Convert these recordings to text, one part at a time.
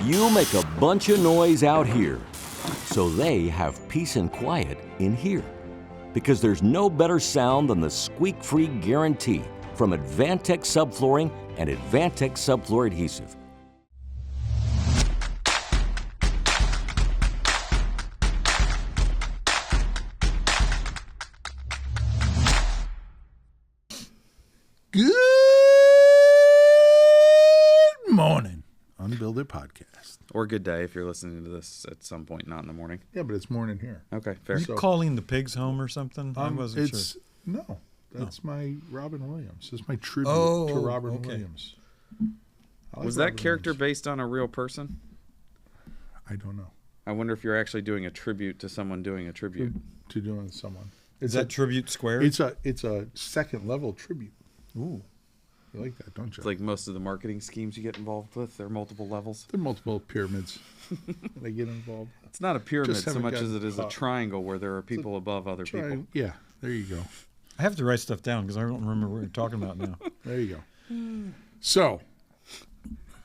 You make a bunch of noise out here, so they have peace and quiet in here. Because there's no better sound than the squeak-free guarantee from Advantech Subflooring and Advantech Subfloor Adhesive. Good morning, UnBuild It podcast. Or good day if you're listening to this at some point, not in the morning. Yeah, but it's morning here. Okay, fair. You calling the pigs home or something? I wasn't sure. No, that's my Robin Williams. This is my tribute Oh, to Robin okay. Williams. I like Was that Robin character Williams. based on a real person? I don't know. I wonder if you're actually doing a tribute to someone doing a tribute. To doing someone. Is that tribute squared? It's a second level tribute. Ooh. You like that, don't you? It's like most of the marketing schemes you get involved with. There are multiple levels. There are multiple pyramids. They get involved. It's not a pyramid Just so haven't much as gotten it is a caught. triangle where there are people above other people. Yeah, there you go. I have to write stuff down because I don't remember what you're talking about now. There you go. So,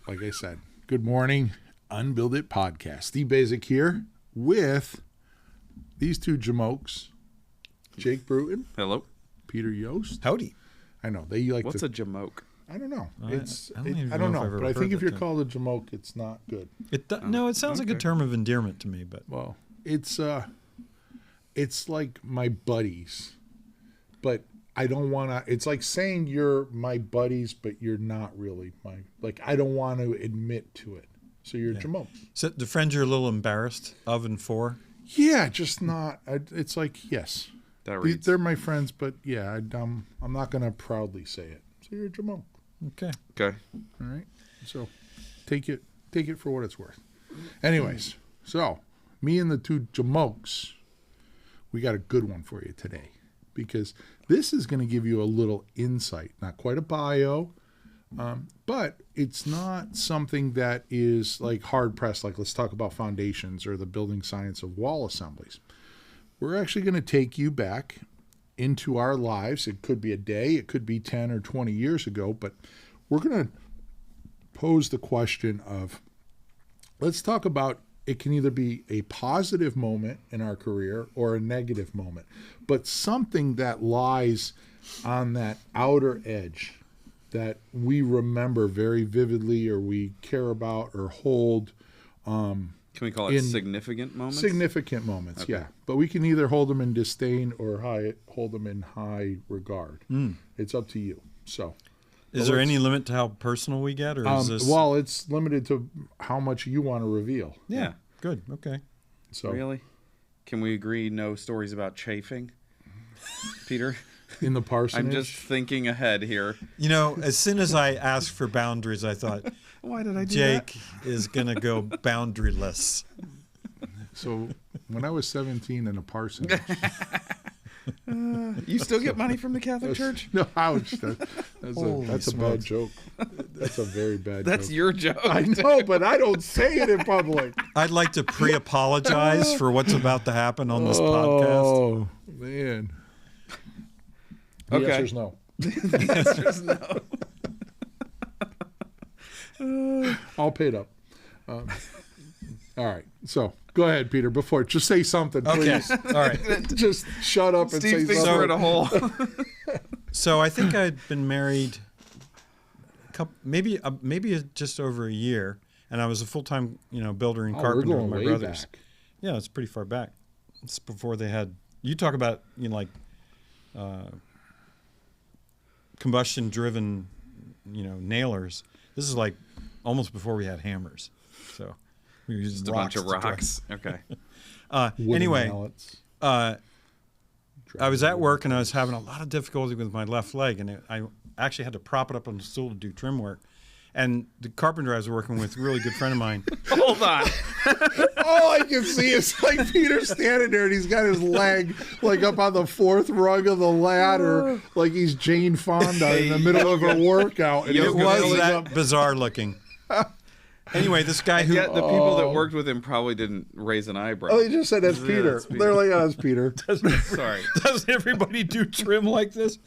like I said, good morning, UnBuild It podcast. Steve Basic here with these two jamokes, Jake Bruton, Hello. Peter Yost. Howdy. I know they like What's to. a jamoke? I don't know. I It's don't even I don't know know, if I've but I ever think heard if you're that term. called a jamoke, it's not good. No, it sounds like a okay. term of endearment to me, but Well, it's like my buddies, but I don't want to. It's like saying you're my buddies, but you're not really my. Like I don't want to admit to it. So you're a jamoke. so the friends you're a little embarrassed of and for. Yeah, just not. It's like yes, That reads. they're my friends, but yeah, I'm not gonna proudly say it. So you're a jamoke, Okay. Okay. all right? So take it for what it's worth. Anyways, so me and the two jamokes, we got a good one for you today because this is going to give you a little insight. Not quite a bio, but it's not something that is like hard pressed. Like let's talk about foundations or the building science of wall assemblies. We're actually going to take you back into our lives. It could be a day, it could be 10 or 20 years ago, but we're going to pose the question of, let's talk about, it can either be a positive moment in our career or a negative moment, but something that lies on that outer edge that we remember very vividly or we care about or hold. Can we call it In significant moments? Significant moments, Okay. yeah. But we can either hold them in disdain or hold them in high regard. It's up to you. So, Is there any limit to how personal we get, or is this? well, it's limited to how much you want to reveal. Yeah. Good. Okay. So, Really? Can we agree no stories about chafing? Peter? in the parsonage, I'm just thinking ahead here. You know, as soon as I asked for boundaries, I thought Why did I do Jake is gonna go boundaryless. so when I was 17 in a parsonage, that? You still get money from the Catholic Church? no, ouch, Holy that's a bad smokes. joke. That's a very bad That's joke. your joke. I know, but I don't say it in public. I'd like to pre-apologize for what's about to happen on this podcast. Oh, man. The Okay. answer's no. The answer's no. All paid up. All right. So go ahead, Peter. Before, just say something, Okay. please. All right. Just shut up and Steve say thinks something. we're in a hole. So I think I'd been married maybe just over a year, and I was a full-time, builder and Oh, we're carpenter going with my way brothers. back. Yeah, it's pretty far back. It's before they had. You talk about combustion-driven, nailers. This is like almost before we had hammers. So we were using Just a bunch of to drive. rocks. Okay. Wooden Anyway, mallets. I was at work and I was having a lot of difficulty with my left leg, and I actually had to prop it up on the stool to do trim work. And the carpenter I was working with, a really good friend of mine, Hold on. All I can see is like Peter standing there and he's got his leg like up on the fourth rung of the ladder, like he's Jane Fonda in the middle of a workout. And It his it was belly's that up. bizarre looking. Anyway, this guy who Yet the people that worked with him probably didn't raise an eyebrow. Oh, they just said that's Yeah, Peter. that's Peter. They're like, oh, that's Peter. Sorry. doesn't everybody do trim like this?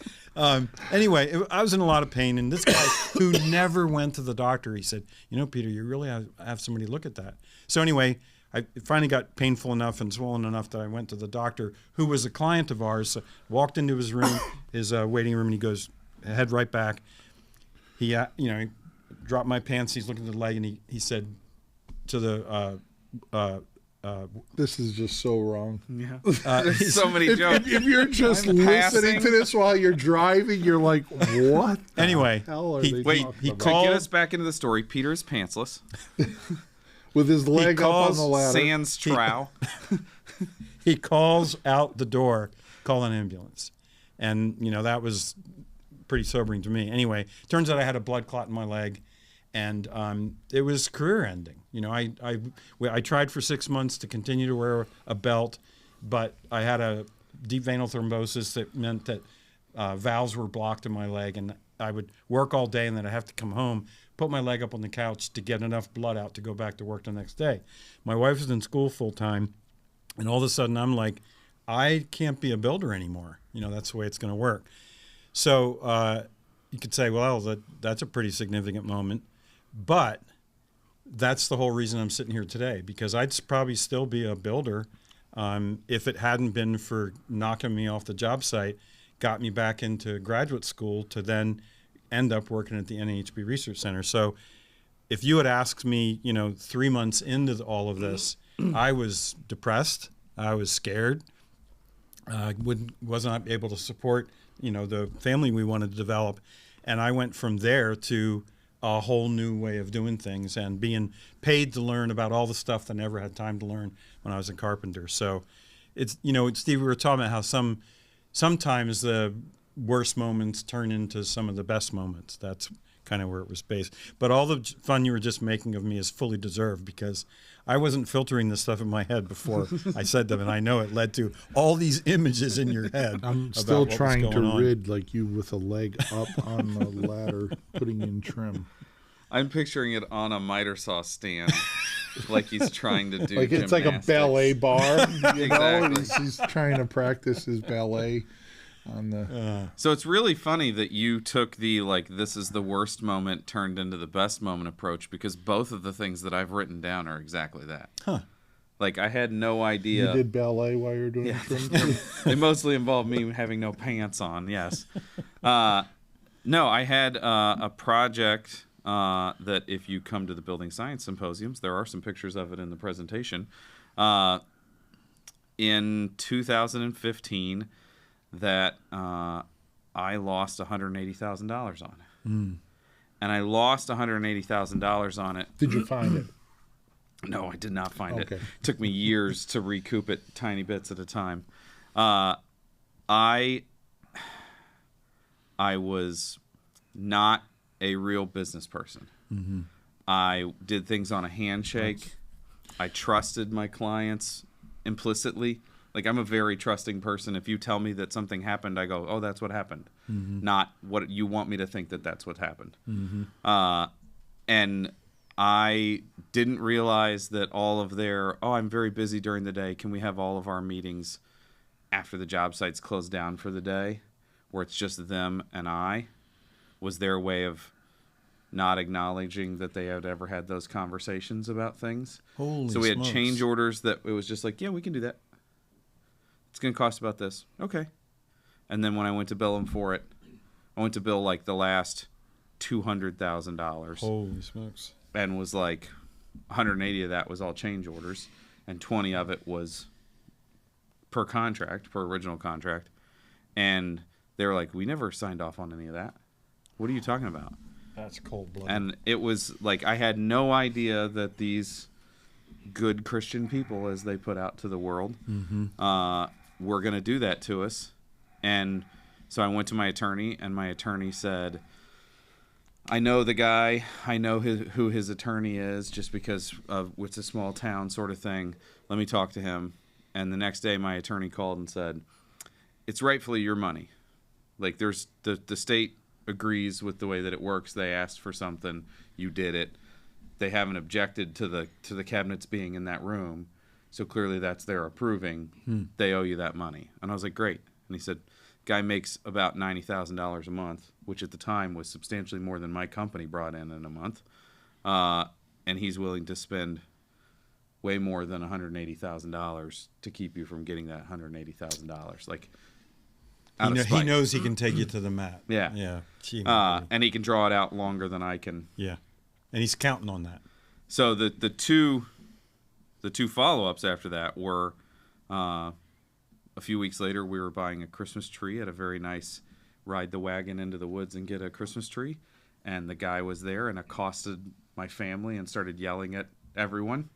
Anyway, I was in a lot of pain, and this guy who never went to the doctor, he said, Peter, you really have somebody look at that. So anyway, it finally got painful enough and swollen enough that I went to the doctor, who was a client of ours. So walked into his room, his waiting room, and he goes, head right back. He, he dropped my pants. He's looking at the leg, and he said to the This is just so wrong. Yeah. There's so many jokes. If you're just I'm listening passing. to this while you're driving, you're like, what? The Anyway, hell are he- they wait, talking he about? To called- get us back into the story, Peter is pantsless. With his leg up on calls the ladder. Sans trow. he calls out the door, call an ambulance. And, that was pretty sobering to me. Anyway, turns out I had a blood clot in my leg, and it was career ending. I tried for 6 months to continue to wear a belt, but I had a deep venal thrombosis that meant that valves were blocked in my leg, and I would work all day, and then I'd have to come home, put my leg up on the couch to get enough blood out to go back to work the next day. My wife was in school full time, and all of a sudden I'm like, I can't be a builder anymore. That's the way it's going to work. So you could say, well, that's a pretty significant moment, but that's the whole reason I'm sitting here today, because I'd probably still be a builder if it hadn't been for knocking me off the job site, got me back into graduate school to then end up working at the NAHB Research Center. So if you had asked me, 3 months into all of this, I was depressed, I was scared, wasn't able to support, the family we wanted to develop. And I went from there to a whole new way of doing things and being paid to learn about all the stuff that I never had time to learn when I was a carpenter. So it's, Steve, we were talking about how sometimes the worst moments turn into some of the best moments. That's kind of where it was based. But all the fun you were just making of me is fully deserved, because I wasn't filtering this stuff in my head before I said them, and I know it led to all these images in your head. I'm about still what was trying going to on. rid like you with a leg up on the ladder, putting in trim. I'm picturing it on a miter saw stand, like he's trying to do Like it's like a gymnastics. ballet bar, Exactly. He's trying to practice his ballet on the. So it's really funny that you took the, this is the worst moment turned into the best moment approach, because both of the things that I've written down are exactly that. Huh. Like, I had no idea. You did ballet while you were doing trim. They mostly involved me having no pants on, yes. No, I had a project that if you come to the building science symposiums, there are some pictures of it in the presentation, in 2015 that I lost $180,000 on. And I lost $180,000 on it. Did you find it? No, I did not find it. Okay. Took me years to recoup it, tiny bits at a time. I was not a real business person. Mm-hmm. I did things on a handshake. I trusted my clients implicitly. Like, I'm a very trusting person. If you tell me that something happened, I go, oh, that's what happened. Mm-hmm. Not what you want me to think that that's what happened. Mm-hmm. And I didn't realize that all of their, oh, I'm very busy during the day. Can we have all of our meetings after the job site's closed down for the day, where it's just them and I, was their way of not acknowledging that they had ever had those conversations about things. Holy So we had smokes. change orders that it was just like, yeah, we can do that. It's going to cost about this. Okay. And then when I went to bill them for it, I went to bill like the last $200,000. Holy smokes. And was like 180 of that was all change orders, and 20 of it was per contract, per original contract. And they were like, we never signed off on any of that. What are you talking about? That's cold-blooded. And it was like, I had no idea that these good Christian people, as they put out to the world, were going to do that to us. And so I went to my attorney, and my attorney said, I know the guy. I know who his attorney is, just because it's a small town sort of thing. Let me talk to him. And the next day, my attorney called and said, it's rightfully your money. Like, there's the state agrees with the way that it works. They asked for something. You did it. they haven't objected to the cabinets being in that room, so clearly that's their approving. They owe you that money. And I was like, great. And he said, guy makes about $90,000 a month, which at the time was substantially more than my company brought in a month, and he's willing to spend way more than $180,000 to keep you from getting that $180,000. Like, he knows he can take you to the mat. Yeah. Yeah. Gee, and he can draw it out longer than I can. yeah. And he's counting on that. So the two follow-ups after that were a few weeks later, we were buying a Christmas tree at a very nice ride the wagon into the woods and get a Christmas tree. And the guy was there and accosted my family and started yelling at everyone.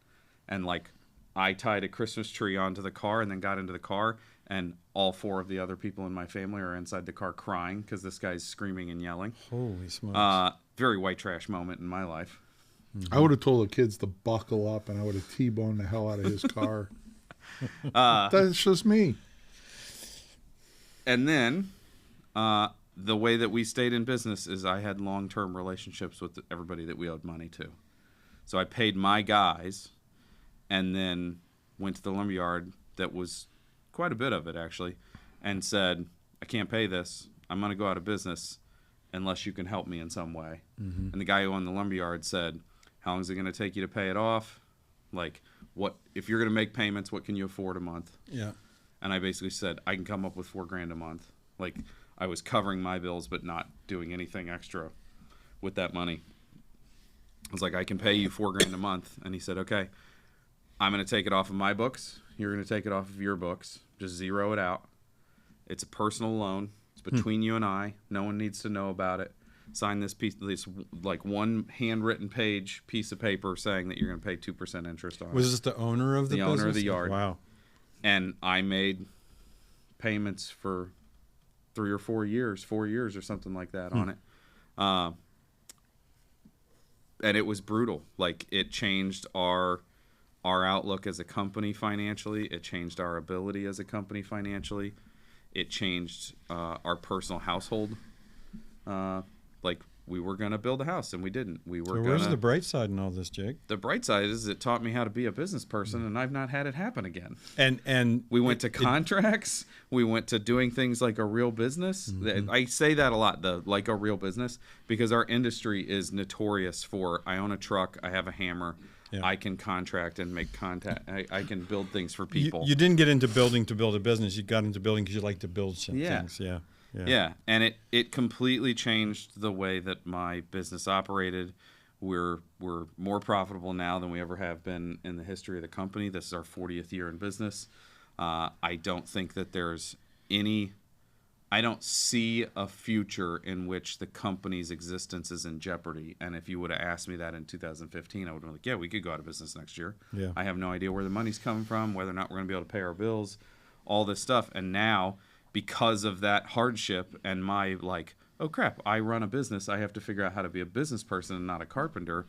And like, I tied a Christmas tree onto the car and then got into the car, and all 4 of the other people in my family are inside the car crying because this guy's screaming and yelling. Holy smokes. Very white trash moment in my life. I would have told the kids to buckle up, and I would have T-boned the hell out of his car. That's just me. And then the way that we stayed in business is I had long-term relationships with everybody that we owed money to. So I paid my guys and then went to the lumberyard, that was quite a bit of it actually, and said, I can't pay this. I'm going to go out of business unless you can help me in some way. And the guy who owned the lumberyard said, how long is it going to take you to pay it off? Like, what if you're going to make payments, what can you afford a month? Yeah. And I basically said, I can come up with $4,000 a month. Like, I was covering my bills, but not doing anything extra with that money. I was like, I can pay you $4,000 a month. And he said, okay, I'm going to take it off of my books. You're going to take it off of your books. Just zero it out. It's a personal loan. It's between you and I. No one needs to know about it. Sign this like one handwritten piece of paper saying that you're going to pay 2% interest on it. Was this the owner of the business? The owner of the yard. Wow. And I made payments for 3 or 4 years, 4 years or something like that on it. And it was brutal. Like, it changed our outlook as a company financially. It changed our ability as a company financially. It changed our personal household. Like, we were going to build a house and we didn't. Where's the bright side in all this, Jake? The bright side is it taught me how to be a business person, and I've not had it happen again. And we went to contracts. We went to doing things like a real business. I say that a lot, like a real business, because our industry is notorious for, I own a truck, I have a hammer, I can contract and make contact. I can build things for people. You didn't get into building to build a business. You got into building because you like to build things. Yeah, and it completely changed the way that my business operated. We're more profitable now than we ever have been in the history of the company. This is our 40th year in business. I don't think that I don't see a future in which the company's existence is in jeopardy. And if you would have asked me that in 2015, I would have been like, yeah, we could go out of business next year. Yeah. I have no idea where the money's coming from, whether or not we're going to be able to pay our bills, all this stuff. And now, because of that hardship and my like, oh crap, I run a business, I have to figure out how to be a business person and not a carpenter.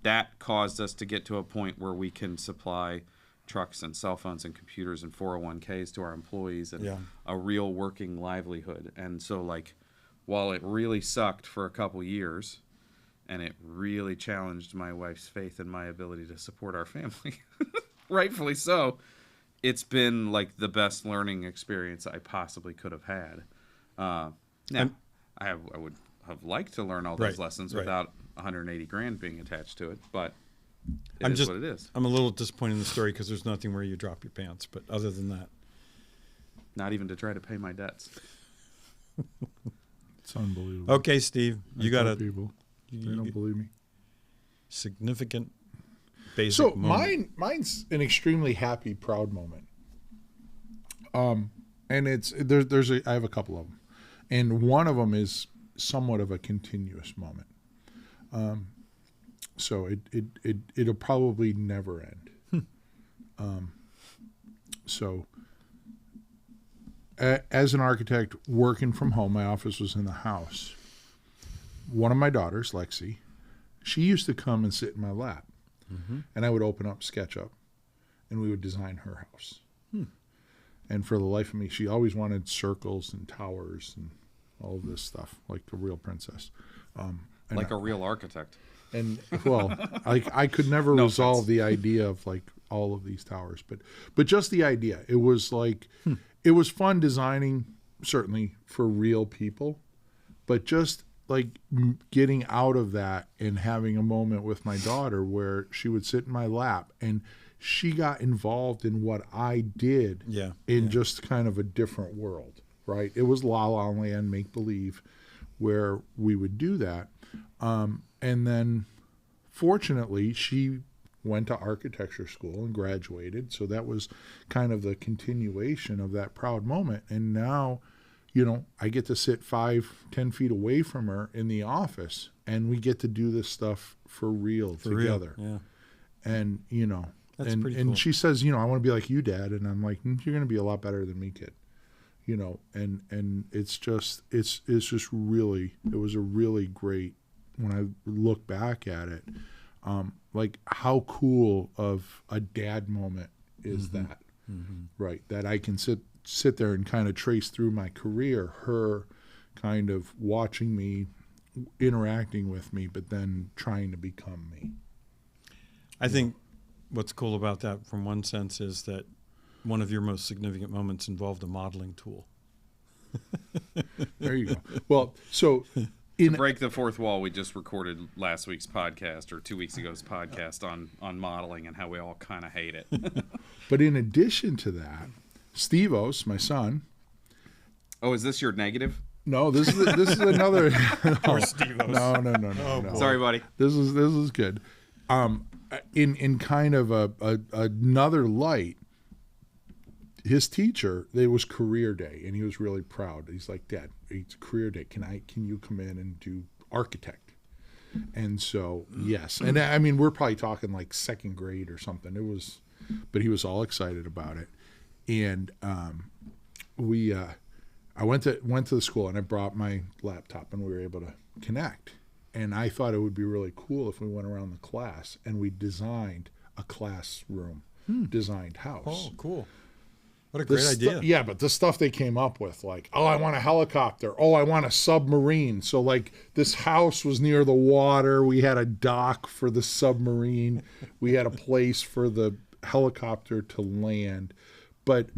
That caused us to get to a point where we can supply trucks and cell phones and computers and 401ks to our employees and a real working livelihood. And so, like, while it really sucked for a couple years and it really challenged my wife's faith in my ability to support our family, rightfully so, it's been like the best learning experience I possibly could have had. Now, I would have liked to learn all those lessons without $180,000 being attached to it, but it is what it is. I'm a little disappointed in the story because there's nothing where you drop your pants, but other than that, not even to try to pay my debts. It's unbelievable. Okay, Steve, you got people. They don't believe me. Significant basic moment. Mine's an extremely happy, proud moment. And I have a couple of them, and one of them is somewhat of a continuous moment. So it'll probably never end. So as an architect working from home, my office was in the house. One of my daughters, Lexi, she used to come and sit in my lap, and I would open up SketchUp, and we would design her house. And for the life of me, she always wanted circles and towers and all of this stuff, like a real princess. Like a real architect. And well, I could never No resolve offense. the idea of like all of these towers, but just the idea. It was like it was fun designing, certainly for real people, but just like getting out of that and having a moment with my daughter where she would sit in my lap and she got involved in what I did in just kind of a different world, right? It was La La Land, make believe, where we would do that. And then fortunately she went to architecture school and graduated. So that was kind of the continuation of that proud moment. And now, you know, I get to sit 5-10 feet away from her in the office and we get to do this stuff for real together. Yeah. And, you know, That's and pretty cool. she says, you know, I want to be like you, Dad. And I'm like, you're going to be a lot better than me, kid. You know, and it's just really, it was a really great, when I look back at it, like how cool of a dad moment is that, right? That I can sit there and kind of trace through my career, her kind of watching me, interacting with me, but then trying to become me. I think what's cool about that from one sense is that one of your most significant moments involved a modeling tool. There you go. Well, so To break the fourth wall, we just recorded last week's podcast or 2 weeks ago's podcast on modeling and how we all kind of hate it. but in addition to that, Steve-Os, my son. Oh, is this your negative? No, this is another. Or Steve-Os. No. Sorry, buddy. This is good. In kind of another light, his teacher, it was career day, and he was really proud. He's like, Dad, it's career day. Can you come in and do architect? And so yes, and I mean we're probably talking like second grade or something. It was, but he was all excited about it, and I went to the school and I brought my laptop and we were able to connect. And I thought it would be really cool if we went around the class and we designed a classroom, designed house. Oh, cool. What a great idea. Yeah, but the stuff they came up with, like, oh, I want a helicopter. Oh, I want a submarine. So, like, this house was near the water. We had a dock for the submarine. We had a place for the helicopter to land. But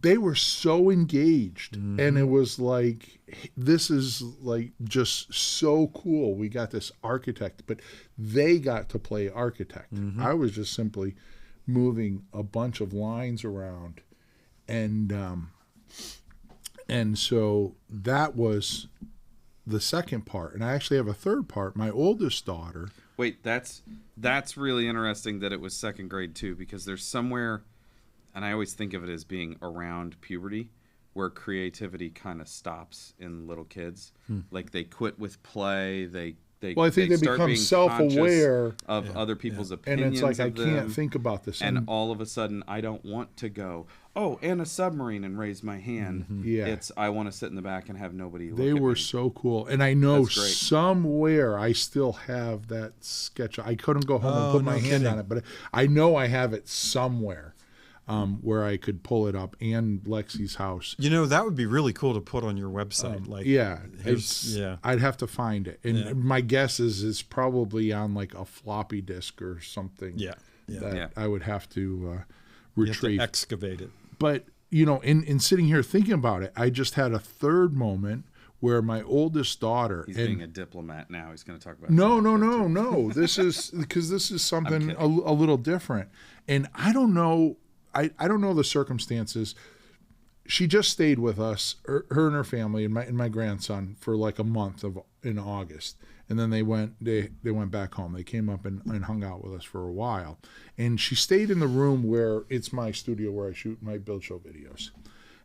they were so engaged. And it was like, this is, like, just so cool. We got this architect, but they got to play architect. I was just simply moving a bunch of lines around. And so that was the second part. And I actually have a third part. My oldest daughter. Wait, that's really interesting that it was second grade too, because there's somewhere, and I always think of it as being around puberty, where creativity kind of stops in little kids. Like they quit with play. Well, I think they start become being self-aware conscious of other people's and opinions. it's like, I of can't them. think about this. And all of a sudden, I don't want to go, oh, and a submarine and raise my hand. Yeah. It's, I want to sit in the back and have nobody look They at were me. so cool. And I know That's great. somewhere I still have that sketch. I couldn't go home and put my hand kidding. on it, but I know I have it somewhere where I could pull it up, and Lexi's house. You know, that would be really cool to put on your website. I'd have to find it. And my guess is it's probably on like a floppy disk or something that I would have to You have retrieve. to excavate it. But, you know, in sitting here thinking about it, I just had a third moment where my oldest daughter. He's being a diplomat now. He's going to talk about No. This is because this is something a little different. And I don't know. I don't know the circumstances. She just stayed with us, her and her family, and my grandson for like a month in August, and then they went back home. They came up and hung out with us for a while, and she stayed in the room where it's my studio where I shoot my Build Show videos,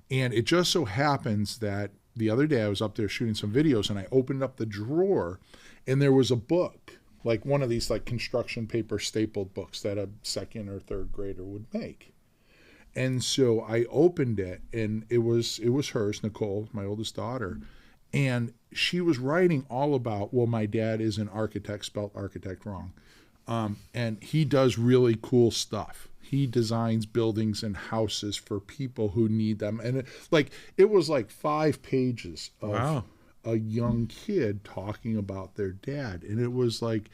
and it just so happens that the other day I was up there shooting some videos, and I opened up the drawer, and there was a book, like one of these like construction paper stapled books that a second or third grader would make. And so I opened it, and it was hers, Nicole, my oldest daughter, and she was writing all about, well, my dad is an architect, spelled architect wrong, and he does really cool stuff. He designs buildings and houses for people who need them, and it was like 5 pages of a young kid talking about their dad, and it was like,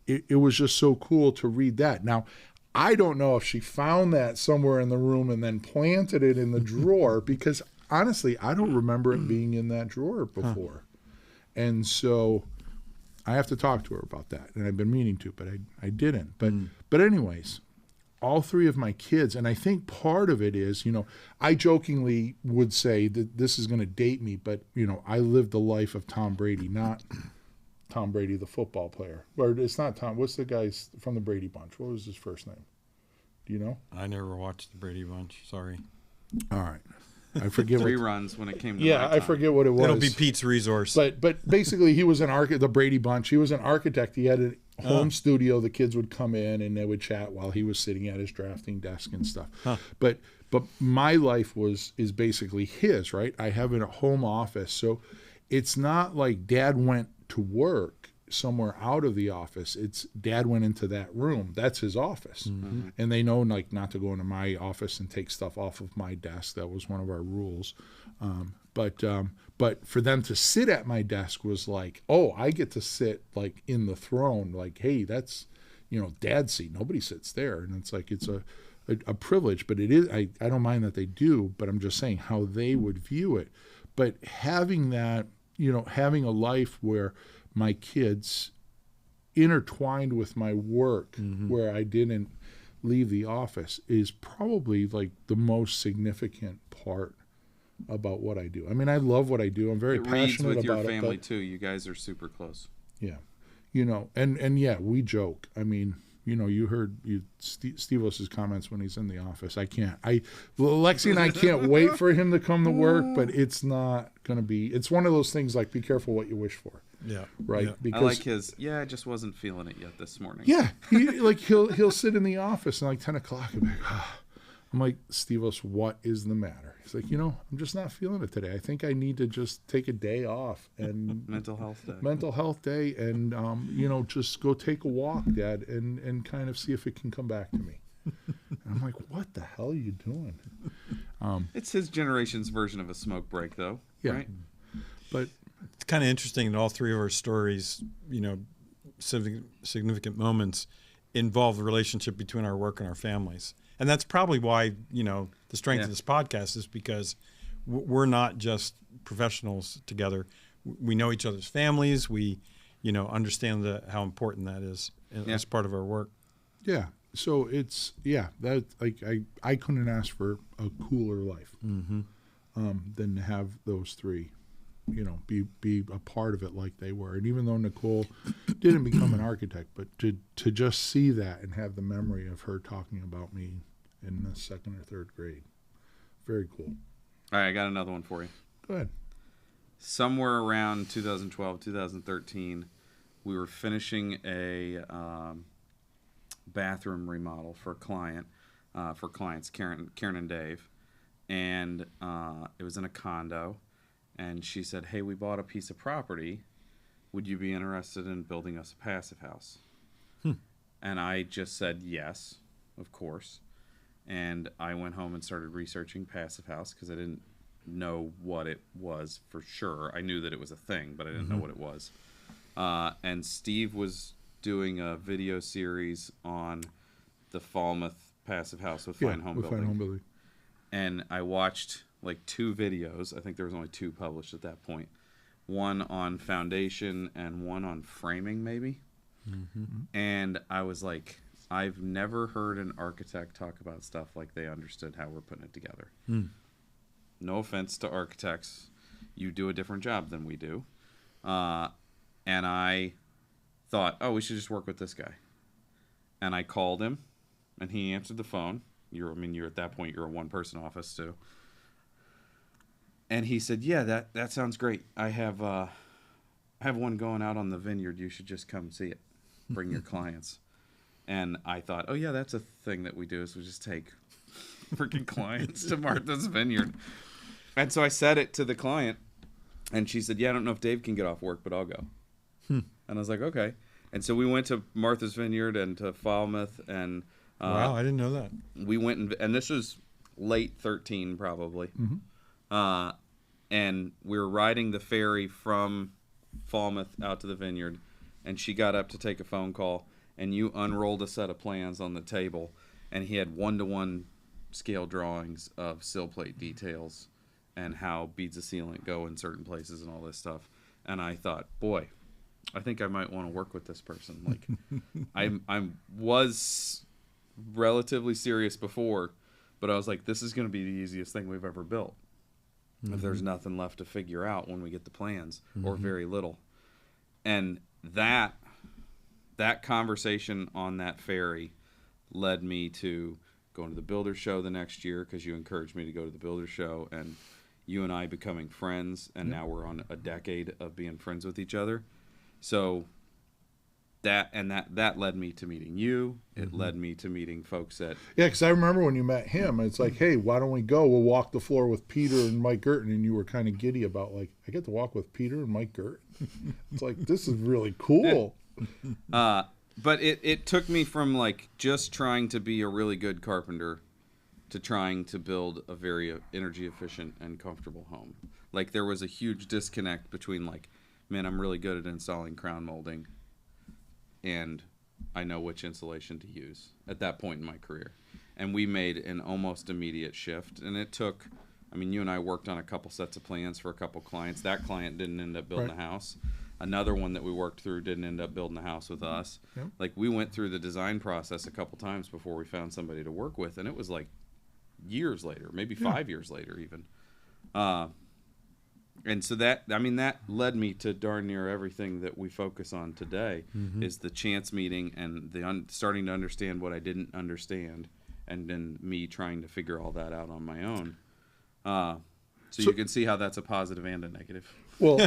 it was just so cool to read that. Now, I don't know if she found that somewhere in the room and then planted it in the drawer, because honestly, I don't remember it being in that drawer before. And so I have to talk to her about that. And I've been meaning to, but I didn't. But anyways, all three of my kids, and I think part of it is, I jokingly would say that this is going to date me, but, I lived the life of Tom Brady, not Tom Brady, the football player. Or it's not Tom. What's the guy from the Brady Bunch? What was his first name? Do you know? I never watched the Brady Bunch. Sorry. All right. I forget Three runs when it came to Yeah, my I time. forget what it was. It'll be Pete's resource. But basically, he was the Brady Bunch. He was an architect. He had a home studio. The kids would come in and they would chat while he was sitting at his drafting desk and stuff. But my life is basically his, right? I have a home office, so it's not like Dad went to work somewhere out of the office. It's Dad went into that room. That's his office. And they know like not to go into my office and take stuff off of my desk. That was one of our rules. But for them to sit at my desk was like, oh, I get to sit like in the throne. Like, hey, that's, Dad's seat. Nobody sits there. And it's like, it's a privilege, but it is, I don't mind that they do, but I'm just saying how they would view it. But having that, having a life where my kids intertwined with my work, where I didn't leave the office, is probably like the most significant part about what I do. I mean, I love what I do. I'm very It reads passionate with your about family it. too. You guys are super close. Yeah. And yeah, we joke. I mean, you heard Steve-Os's comments when he's in the office. Lexi and I can't wait for him to come to work, but it's not going to be, it's one of those things like, be careful what you wish for. Yeah. Right. Yeah. Because I like his, I just wasn't feeling it yet this morning. yeah, he'll sit in the office and like 10 o'clock and be like, I'm like, Steve-Os, what is the matter? He's like, I'm just not feeling it today. I think I need to just take a day off and Mental health day. and just go take a walk, Dad, and kind of see if it can come back to me. And I'm like, what the hell are you doing? It's his generation's version of a smoke break, though. Yeah. Right? But It's kind of interesting that all three of our stories, significant moments, involve the relationship between our work and our families. And that's probably why, the strength of this podcast is because we're not just professionals together. We know each other's families. We, understand how important that is as part of our work. yeah, so it's, that like I couldn't ask for a cooler life than to have those three, be a part of it like they were. And even though Nicole didn't become an architect, but to just see that and have the memory of her talking about me in the second or third grade, very cool. All right, I got another one for you. Go ahead. Somewhere around 2012, 2013, we were finishing a bathroom remodel for a client, for clients, Karen and Dave. And it was in a condo. And she said, hey, we bought a piece of property. Would you be interested in building us a passive house? And I just said yes, of course. And I went home and started researching passive house because I didn't know what it was for sure. I knew that it was a thing, but I didn't know what it was. And Steve was doing a video series on the Falmouth passive house with Fine Home Building. And I watched like 2 videos. I think there was only 2 published at that point. One on foundation and one on framing, maybe. And I was like, I've never heard an architect talk about stuff like they understood how we're putting it together. No offense to architects. You do a different job than we do. And I thought, oh, we should just work with this guy. And I called him, and he answered the phone. You're at that point, you're a one-person office, too. And he said, yeah, that sounds great. I have one going out on the vineyard. You should just come see it. Bring your clients. And I thought, oh, yeah, that's a thing that we do is we just take freaking clients to Martha's Vineyard. And so I said it to the client, and she said, yeah, I don't know if Dave can get off work, but I'll go. And I was like, okay. And so we went to Martha's Vineyard and to Falmouth. And Wow, I didn't know that. we went, and this was late 13 probably. And we were riding the ferry from Falmouth out to the vineyard, and she got up to take a phone call, and you unrolled a set of plans on the table, and he had 1-to-1 scale drawings of sill plate details and how beads of sealant go in certain places and all this stuff. And I thought, boy, I think I might want to work with this person. Like, I was relatively serious before, but I was like, this is going to be the easiest thing we've ever built. If there's nothing left to figure out when we get the plans, or very little. And that conversation on that ferry led me to going to the builder show the next year, because you encouraged me to go to the builder show, and you and I becoming friends, and now we're on a decade of being friends with each other. So that led me to meeting you. It led me to meeting folks at... Yeah, because I remember when you met him, it's like, hey, why don't we go? We'll walk the floor with Peter and Mike Gerton. And you were kind of giddy about, like, I get to walk with Peter and Mike Gerton? It's like, this is really cool. But it took me from, like, just trying to be a really good carpenter to trying to build a very energy efficient and comfortable home. Like, there was a huge disconnect between, like, man, I'm really good at installing crown molding, and I know which insulation to use at that point in my career. And we made an almost immediate shift. And it took, I mean, you and I worked on a couple sets of plans for a couple clients. That client didn't end up building a house. Another one that we worked through didn't end up building a house with us. Yep. Like, we went through the design process a couple times before we found somebody to work with. And it was like years later, maybe 5 years later even. And so that led me to darn near everything that we focus on today, is the chance meeting and the starting to understand what I didn't understand, and then me trying to figure all that out on my own. So you can see how that's a positive and a negative. Well,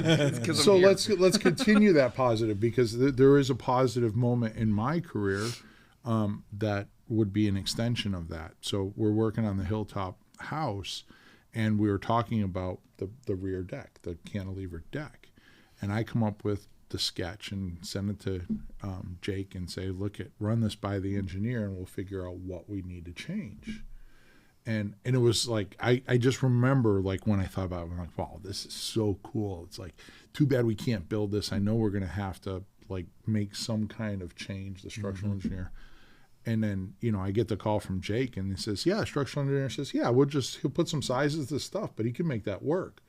so let's continue that positive, because there is a positive moment in my career that would be an extension of that. So we're working on the Hilltop house, and we were talking about the rear deck, the cantilever deck. And I come up with the sketch and send it to Jake and say, run this by the engineer, and we'll figure out what we need to change. And it was like, I just remember, like, when I thought about it, I'm like, wow, this is so cool. It's like, too bad we can't build this. I know we're going to have to, like, make some kind of change, the structural engineer. And then, I get the call from Jake, and he says, yeah, structural engineer says, yeah, he'll put some sizes to stuff, but he can make that work.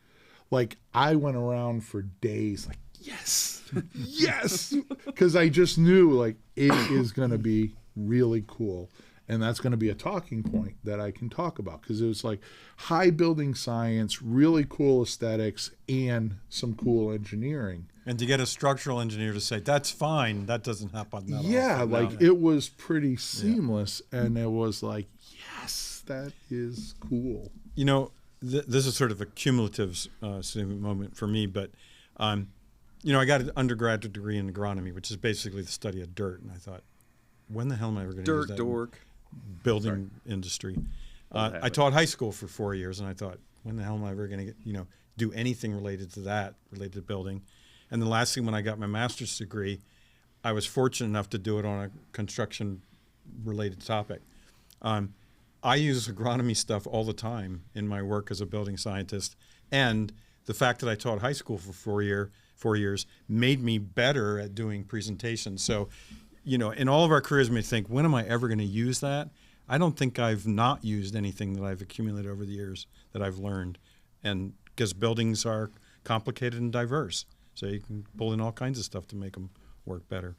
Like, I went around for days, like, yes, yes, because I just knew, like, it is going to be really cool. And that's going to be a talking point that I can talk about, because it was like high building science, really cool aesthetics, and some cool engineering. And to get a structural engineer to say, that's fine, that doesn't happen. Yeah, like it was pretty seamless. Yeah. And it was like, yes, that is cool. This is sort of a cumulative moment for me, but, I got an undergraduate degree in agronomy, which is basically the study of dirt. And I thought, when the hell am I ever going to use that? Dirt dork. Building industry. I taught high school for 4 years, and I thought, when the hell am I ever going to do anything related to building? And the last thing, when I got my master's degree, I was fortunate enough to do it on a construction related topic. I use agronomy stuff all the time in my work as a building scientist, and the fact that I taught high school for 4 years made me better at doing presentations. So in all of our careers, we think, when am I ever going to use that? I don't think I've not used anything that I've accumulated over the years that I've learned. And because buildings are complicated and diverse, so you can pull in all kinds of stuff to make them work better.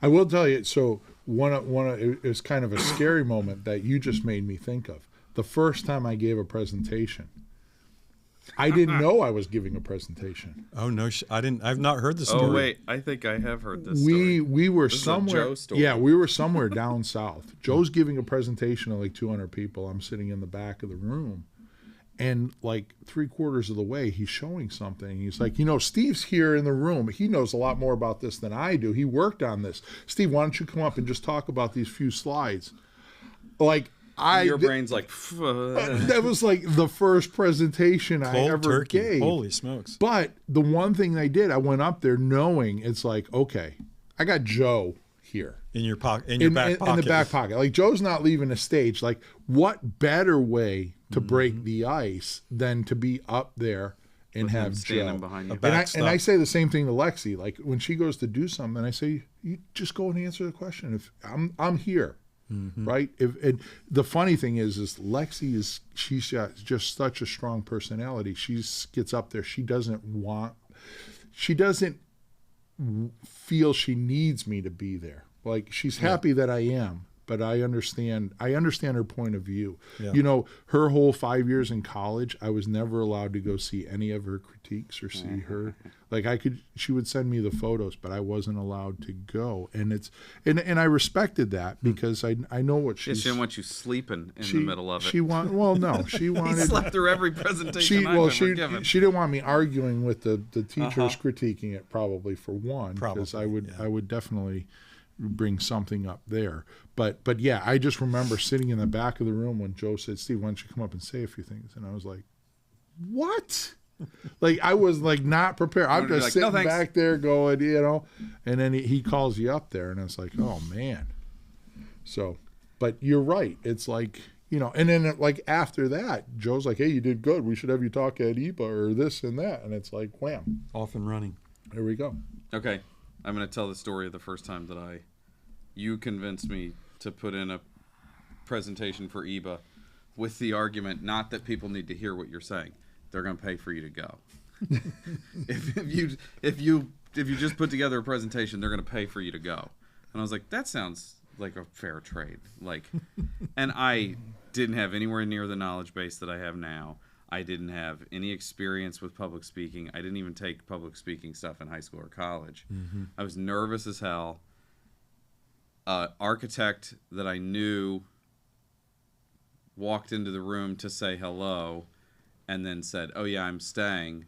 I will tell you, so it was kind of a scary moment that you just made me think of. The first time I gave a presentation, I didn't know I was giving a presentation. Oh no, I didn't. I've not heard the story. Oh wait, I think I have heard this story. We were this somewhere. Is a Joe story. Yeah, we were somewhere down south. Joe's giving a presentation of like 200 people. I'm sitting in the back of the room, and like 3/4 of the way, he's showing something. He's like, Steve's here in the room. He knows a lot more about this than I do. He worked on this. Steve, why don't you come up and just talk about these few slides? Like. Your brain's like... That was like the first presentation I ever gave. Holy smokes. But the one thing I did, I went up there knowing it's like, okay, I got Joe here. In your pocket, in back pocket. In the back pocket. Like, Joe's not leaving the stage. Like, what better way to break the ice than to be up there and have Joe behind you. And I say the same thing to Lexi. Like, when she goes to do something, I say, you just go and answer the question. If I'm here, right? And the funny thing is Lexi she's got just such a strong personality. She gets up there. She doesn't feel she needs me to be there. Like, she's happy that I am, but I understand her point of view. Yeah. You know, her whole 5 years in college, I was never allowed to go see any of her critiques or see her. Like, she would send me the photos, but I wasn't allowed to go. And I respected that, because I know what She she's. didn't want you sleeping in the middle of it. She wanted. He slept through every presentation I've ever given. She didn't want me arguing with the teachers critiquing it, probably, for one, because I would definitely bring something up there. But yeah, I just remember sitting in the back of the room when Joe said, "Steve, why don't you come up and say a few things?" And I was like, "What?" Like, I was like not prepared. I'm just sitting back there going, and then he calls you up there, and it's like, oh man. So, but you're right. It's like, and then like after that, Joe's like, "Hey, you did good. We should have you talk at IBA or this and that." And it's like, wham. Off and running. There we go. Okay. I'm going to tell the story of the first time that you convinced me to put in a presentation for IBA with the argument, not that people need to hear what you're saying. They're going to pay for you to go. if you just put together a presentation, they're going to pay for you to go. And I was like, that sounds like a fair trade. Like, and I didn't have anywhere near the knowledge base that I have now. I didn't have any experience with public speaking. I didn't even take public speaking stuff in high school or college. I was nervous as hell. Architect that I knew walked into the room to say hello and then said, "Oh yeah, I'm staying."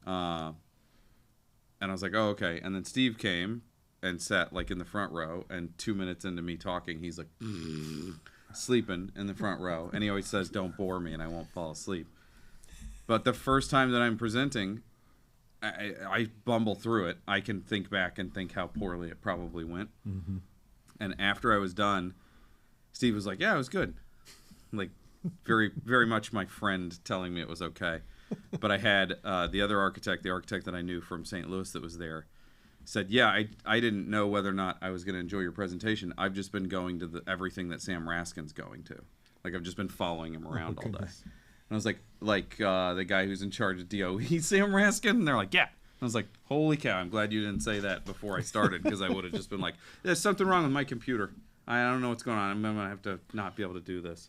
And I was like, "Oh, okay." And then Steve came and sat like in the front row, and 2 minutes into me talking, he's like sleeping in the front row. And he always says, "Don't bore me," and I won't fall asleep. But the first time that I'm presenting, I bumble through it. I can think back and think how poorly it probably went. And after I was done, Steve was like, "Yeah, it was good." Like, very, very much my friend telling me it was okay. But I had the other architect, the architect that I knew from St. Louis that was there, said, "Yeah, I didn't know whether or not I was going to enjoy your presentation. I've just been going to everything that Sam Raskin's going to. Like, I've just been following him around all day." And I was like the guy who's in charge of DOE, Sam Raskin? And they're like, "Yeah." I was like, holy cow, I'm glad you didn't say that before I started, because I would have just been like, "There's something wrong with my computer. I don't know what's going on. I'm going to have to not be able to do this."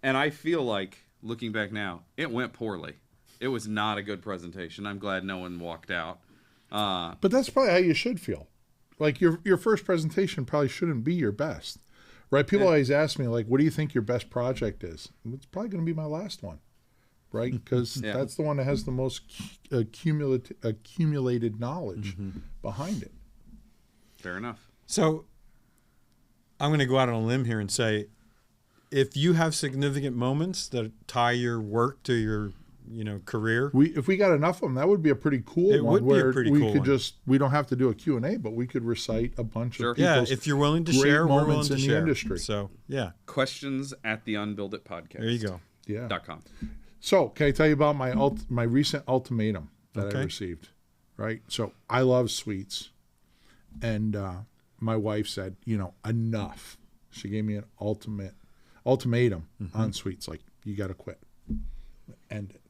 And I feel like, looking back now, it went poorly. It was not a good presentation. I'm glad no one walked out. But that's probably how you should feel. Like, your first presentation probably shouldn't be your best. Right? People always ask me, like, what do you think your best project is? It's probably going to be my last one. Right? Because that's the one that has the most accumulated knowledge behind it. Fair enough. So I'm going to go out on a limb here and say, if you have significant moments that tie your work to your career, if we got enough of them, that would be a pretty cool one. It would be a pretty cool one. We don't have to do a Q&A, but we could recite a bunch of people's if you're willing to share, we're willing to in share. the industry. So questions at the UnBuild It podcast. There you go. Yeah. .com. So can I tell you about my recent ultimatum that I received? Right. So I love sweets, and my wife said, enough. She gave me an ultimatum on sweets, like, you got to quit, end it.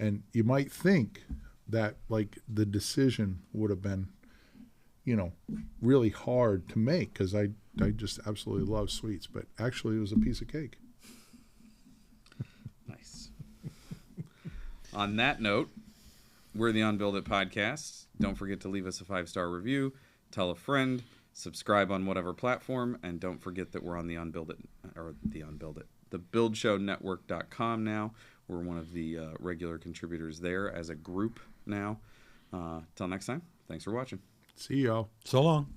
And you might think that, like, the decision would have been, really hard to make, because I just absolutely love sweets. But actually, it was a piece of cake. Nice. On that note, we're the UnBuild It podcast. Don't forget to leave us a 5-star review, tell a friend, subscribe on whatever platform, and don't forget that we're on the UnBuild It, the BuildShowNetwork.com now. We're one of the regular contributors there as a group now. Till next time, thanks for watching. See y'all. So long.